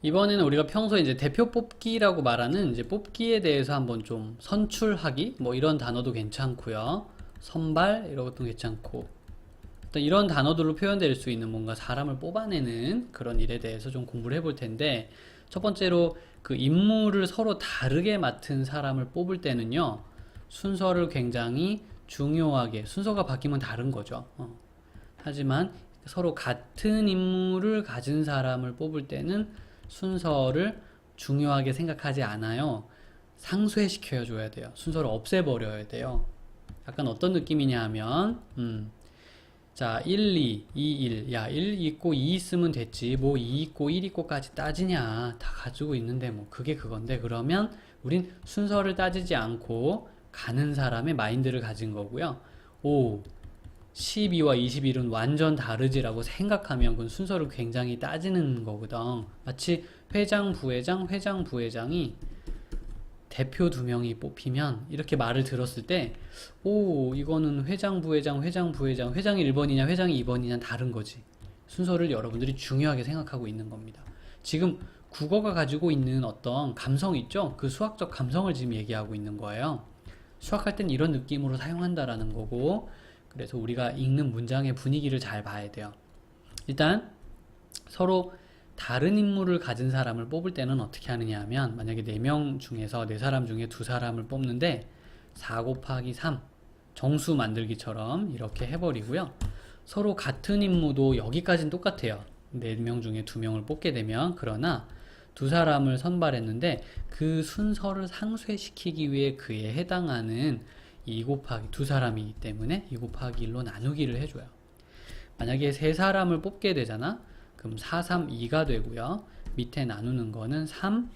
이번에는 우리가 평소에 이제 대표 뽑기라고 말하는 이제 뽑기에 대해서 한번 좀 선출하기 뭐 이런 단어도 괜찮고요. 선발 이런 것도 괜찮고 어떤 이런 단어들로 표현될 수 있는 뭔가 사람을 뽑아내는 그런 일에 대해서 좀 공부를 해볼 텐데 첫 번째로 그 임무를 서로 다르게 맡은 사람을 뽑을 때는요. 순서를 굉장히 중요하게 순서가 바뀌면 다른 거죠. 하지만 서로 같은 임무를 가진 사람을 뽑을 때는 순서를 중요하게 생각하지 않아요. 상쇄시켜 줘야 돼요. 순서를 없애버려야 돼요. 약간 어떤 느낌이냐 하면, 자, 1, 2, 2, 1. 야, 1 있고 2 있으면 됐지. 뭐 2 있고 1 있고까지 따지냐. 다 가지고 있는데 뭐 그게 그건데. 그러면 우린 순서를 따지지 않고 가는 사람의 마인드를 가진 거고요. 오, 12와 21은 완전 다르지라고 생각하면 그건 순서를 굉장히 따지는 거거든. 마치 회장, 부회장, 회장, 부회장이 대표 두 명이 뽑히면 이렇게 말을 들었을 때, 오, 이거는 회장, 부회장, 회장, 부회장, 회장이 1번이냐, 회장이 2번이냐 다른 거지. 순서를 여러분들이 중요하게 생각하고 있는 겁니다. 지금 국어가 가지고 있는 어떤 감성 있죠? 그 수학적 감성을 지금 얘기하고 있는 거예요. 수학할 땐 이런 느낌으로 사용한다라는 거고, 그래서 우리가 읽는 문장의 분위기를 잘 봐야 돼요. 일단 서로 다른 인물을 가진 사람을 뽑을 때는 어떻게 하느냐 하면 만약에 4명 중에서 4사람 중에 2사람을 뽑는데 4 곱하기 3 정수 만들기처럼 이렇게 해버리고요. 서로 같은 임무도 여기까지는 똑같아요. 4명 중에 2명을 뽑게 되면 그러나 2사람을 선발했는데 그 순서를 상쇄시키기 위해 그에 해당하는 2 곱하기 2사람이기 때문에 2 곱하기 1로 나누기를 해줘요. 만약에 3사람을 뽑게 되잖아. 그럼 4, 3, 2가 되고요. 밑에 나누는 거는 3,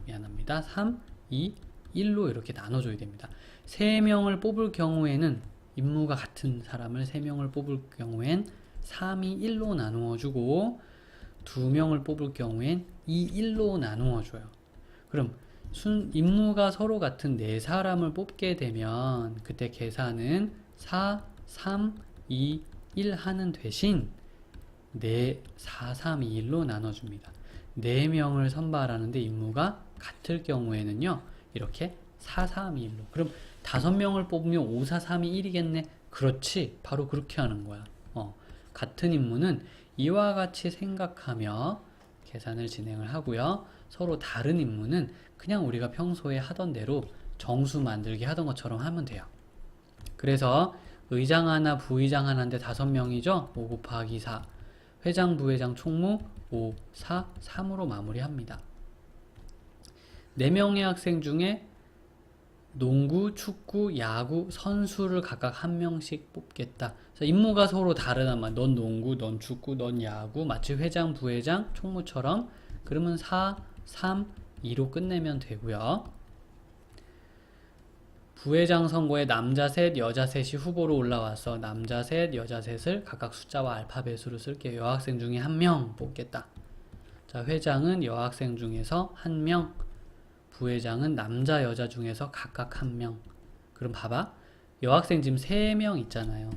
미안합니다. 3, 2, 1로 이렇게 나눠줘야 됩니다. 3명을 뽑을 경우에는 임무가 같은 사람을 3명을 뽑을 경우엔 3이 1로 나누어주고 2명을 뽑을 경우엔 2, 1로 나누어줘요. 그럼 임무가 서로 같은 4사람을 뽑게 되면 그때 계산은 4, 3, 2, 1 하는 대신 4, 3, 2, 1로 나눠줍니다. 4명을 선발하는데 임무가 같을 경우에는요. 이렇게 4, 3, 2, 1로. 그럼 5명을 뽑으면 5, 4, 3, 2, 1이겠네. 그렇지. 바로 그렇게 하는 거야. 같은 임무는 이와 같이 생각하며 계산을 진행을 하고요. 서로 다른 임무는 그냥 우리가 평소에 하던 대로 정수 만들기 하던 것처럼 하면 돼요. 그래서 의장 하나, 부의장 하나인데 5명이죠? 5 곱하기 4. 회장, 부회장, 총무 5, 4, 3으로 마무리합니다. 4명의 학생 중에 농구, 축구, 야구, 선수를 각각 1명씩 뽑겠다. 그래서 임무가 서로 다르다만 넌 농구, 넌 축구, 넌 야구 마치 회장, 부회장, 총무처럼 그러면 4, 3, 2로 끝내면 되고요. 부회장 선거에 남자 셋, 여자 셋이 후보로 올라와서 남자 셋, 여자 셋을 각각 숫자와 알파벳으로 쓸게요. 여학생 중에 1명 뽑겠다. 자, 회장은 여학생 중에서 1명, 부회장은 남자, 여자 중에서 각각 1명. 그럼 봐봐. 여학생 지금 3명 있잖아요.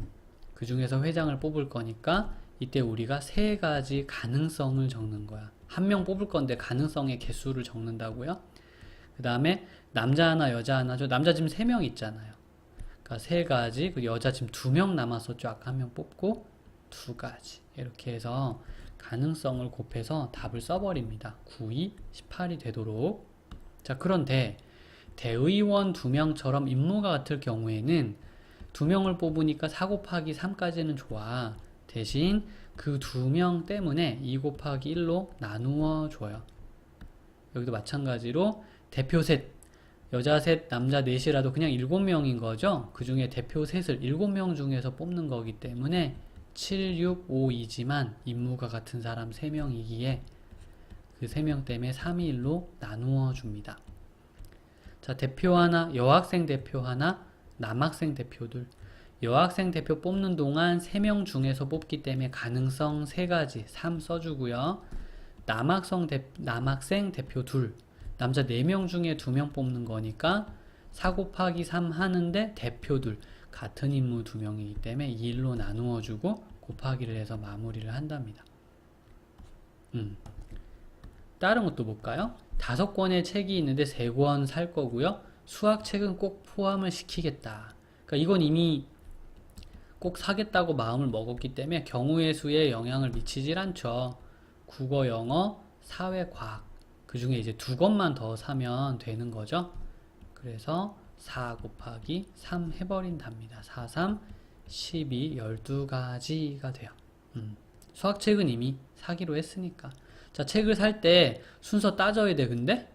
그 중에서 회장을 뽑을 거니까 이때 우리가 3가지 가능성을 적는 거야. 1명 뽑을 건데 가능성의 개수를 적는다고요? 그 다음에 남자 하나, 여자 하나죠. 남자 지금 3명 있잖아요. 그러니까 3가지, 그 여자 지금 2명 남았었죠. 아까 1명 뽑고 2가지. 이렇게 해서 가능성을 곱해서 답을 써버립니다. 9, 2, 18이 되도록. 자, 그런데 대의원 2명처럼 임무가 같을 경우에는 2명을 뽑으니까 4 곱하기 3까지는 좋아. 대신 그 2명 때문에 2 곱하기 1로 나누어 줘요. 여기도 마찬가지로 대표 셋, 여자 셋, 남자 넷이라도 그냥 7명인 거죠. 그 중에 대표 셋을 7명 중에서 뽑는 거기 때문에 7, 6, 5, 2지만 임무가 같은 사람 3명이기에 그 3명 때문에 3, 2, 1로 나누어 줍니다. 자, 대표 하나, 여학생 대표 하나, 남학생 대표들. 여학생 대표 뽑는 동안 3명 중에서 뽑기 때문에 가능성 3가지, 3 써주고요. 남학생 대표 둘. 남자 4명 중에 2명 뽑는 거니까 4 곱하기 3 하는데 대표들 같은 임무 2명이기 때문에 2일로 나누어 주고 곱하기를 해서 마무리를 한답니다. 다른 것도 볼까요? 5권의 책이 있는데 3권 살 거고요. 수학책은 꼭 포함을 시키겠다. 그러니까 이건 이미 꼭 사겠다고 마음을 먹었기 때문에 경우의 수에 영향을 미치질 않죠. 국어, 영어, 사회, 과학. 그 중에 이제 2권만 더 사면 되는 거죠. 그래서 4 곱하기 3 해버린답니다. 4, 3, 12, 12가지가 돼요. 수학책은 이미 사기로 했으니까. 자, 책을 살 때 순서 따져야 돼. 근데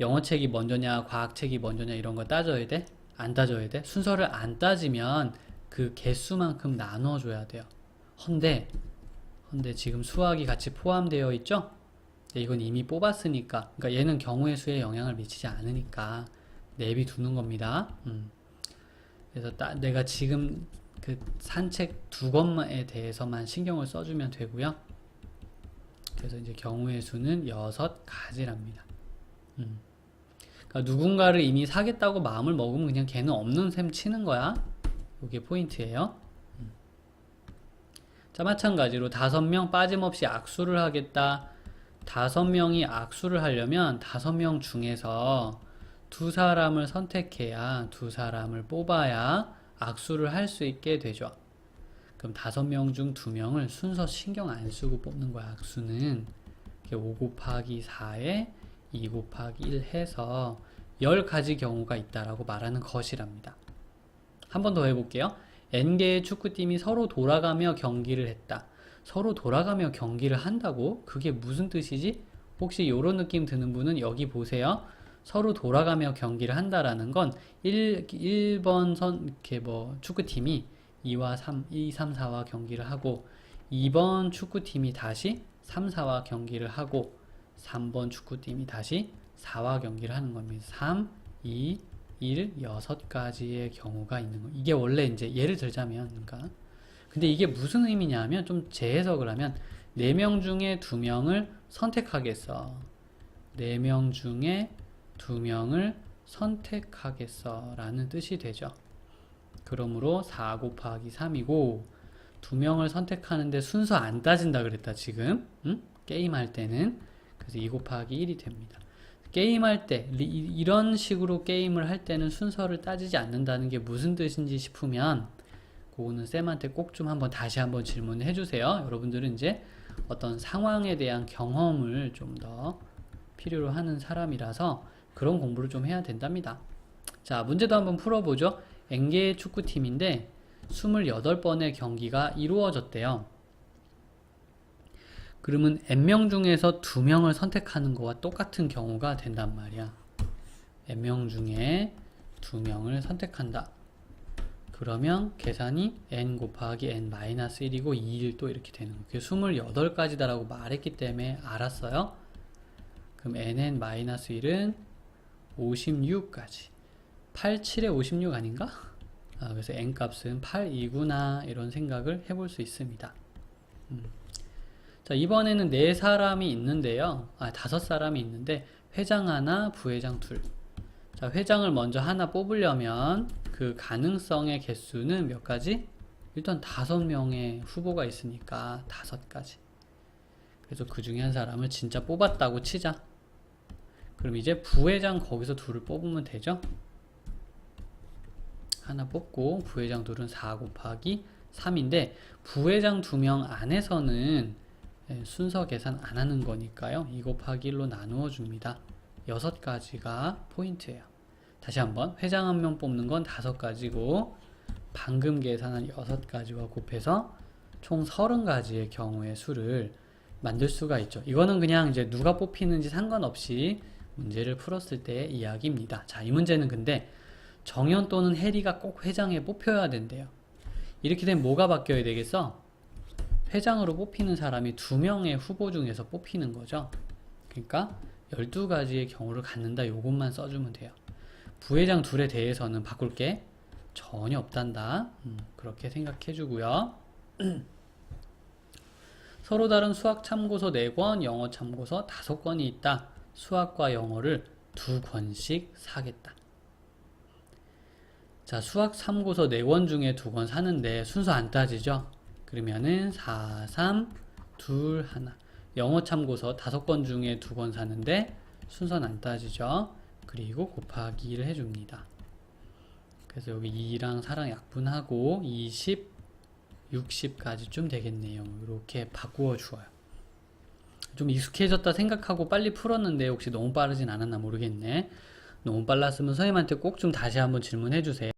영어책이 먼저냐, 과학책이 먼저냐 이런 거 따져야 돼? 안 따져야 돼? 순서를 안 따지면 그 개수만큼 나눠줘야 돼요. 헌데 지금 수학이 같이 포함되어 있죠? 이건 이미 뽑았으니까, 그러니까 얘는 경우의 수에 영향을 미치지 않으니까 내비두는 겁니다. 그래서 내가 지금 그 산책 2권에 대해서만 신경을 써주면 되고요. 그래서 이제 경우의 수는 6가지랍니다. 그러니까 누군가를 이미 사겠다고 마음을 먹으면 그냥 걔는 없는 셈 치는 거야. 이게 포인트예요. 자, 마찬가지로 5명 빠짐없이 악수를 하겠다. 5명이 악수를 하려면 5명 중에서 2사람을 선택해야 2사람을 뽑아야 악수를 할 수 있게 되죠. 그럼 5명 중 2명을 순서 신경 안 쓰고 뽑는 거야. 악수는 5 곱하기 4에 2 곱하기 1 해서 10가지 경우가 있다라고 말하는 것이랍니다. 한 번 더 해볼게요. N개의 축구팀이 서로 돌아가며 경기를 했다. 서로 돌아가며 경기를 한다고? 그게 무슨 뜻이지? 혹시 이런 느낌 드는 분은 여기 보세요. 서로 돌아가며 경기를 한다라는 건 1번 이렇게 축구팀이 2, 3, 4와 경기를 하고 2번 축구팀이 다시 3, 4와 경기를 하고 3번 축구팀이 다시 4와 경기를 하는 겁니다. 3, 2, 1, 6가지의 경우가 있는 거. 이게 원래 이제 예를 들자면, 그러니까. 근데 이게 무슨 의미냐면, 좀 재해석을 하면, 4명 중에 2명을 선택하겠어. 4명 중에 2명을 선택하겠어. 라는 뜻이 되죠. 그러므로 4 곱하기 3이고, 2명을 선택하는데 순서 안 따진다 그랬다, 지금. 응? 게임할 때는. 그래서 2 곱하기 1이 됩니다. 게임할 때 이런 식으로 게임을 할 때는 순서를 따지지 않는다는 게 무슨 뜻인지 싶으면 그거는 쌤한테 꼭 좀 다시 한번 질문을 해주세요. 여러분들은 이제 어떤 상황에 대한 경험을 좀 더 필요로 하는 사람이라서 그런 공부를 좀 해야 된답니다. 자, 문제도 한번 풀어보죠. N개의 축구팀인데 28번의 경기가 이루어졌대요. 그러면 N명 중에서 2명을 선택하는 거와 똑같은 경우가 된단 말이야. N명 중에 2명을 선택한다. 그러면 계산이 N 곱하기 N-1이고 2일 또 이렇게 되는 거예요. 그게 28가지다라고 말했기 때문에 알았어요. 그럼 NN-1은 56가지. 87에 56 아닌가? 그래서 N값은 8이구나 이런 생각을 해볼 수 있습니다. 자, 이번에는 4사람이 있는데요. 5사람이 있는데 회장 하나, 부회장 둘. 자, 회장을 먼저 하나 뽑으려면 그 가능성의 개수는 몇 가지? 일단 5명의 후보가 있으니까 5가지. 그래서 그 중에 한 사람을 진짜 뽑았다고 치자. 그럼 이제 부회장 거기서 둘을 뽑으면 되죠? 하나 뽑고 부회장 둘은 4 곱하기 3인데 부회장 2명 안에서는 순서 계산 안 하는 거니까요. 2 곱하기 1로 나누어 줍니다. 6가지가 포인트예요. 다시 한번 회장 1명 뽑는 건 5가지고 방금 계산한 6가지와 곱해서 총 30가지의 경우의 수를 만들 수가 있죠. 이거는 그냥 이제 누가 뽑히는지 상관없이 문제를 풀었을 때의 이야기입니다. 자, 이 문제는 근데 정현 또는 혜리가 꼭 회장에 뽑혀야 된대요. 이렇게 되면 뭐가 바뀌어야 되겠어? 회장으로 뽑히는 사람이 2명의 후보 중에서 뽑히는 거죠. 그러니까 12가지의 경우를 갖는다. 요것만 써주면 돼요. 부회장 둘에 대해서는 바꿀 게 전혀 없단다. 그렇게 생각해 주고요. 서로 다른 수학 참고서 4권, 영어 참고서 5권이 있다. 수학과 영어를 2권씩 사겠다. 자, 수학 참고서 4권 중에 2권 사는데 순서 안 따지죠? 그러면은 4, 3, 2, 1. 영어 참고서 5권 중에 2권 사는데 순서는 안 따지죠. 그리고 곱하기를 해줍니다. 그래서 여기 2랑 4랑 약분하고 20, 60까지 좀 되겠네요. 이렇게 바꾸어 주어요. 좀 익숙해졌다 생각하고 빨리 풀었는데 혹시 너무 빠르진 않았나 모르겠네. 너무 빨랐으면 선생님한테 꼭 좀 다시 한번 질문해 주세요.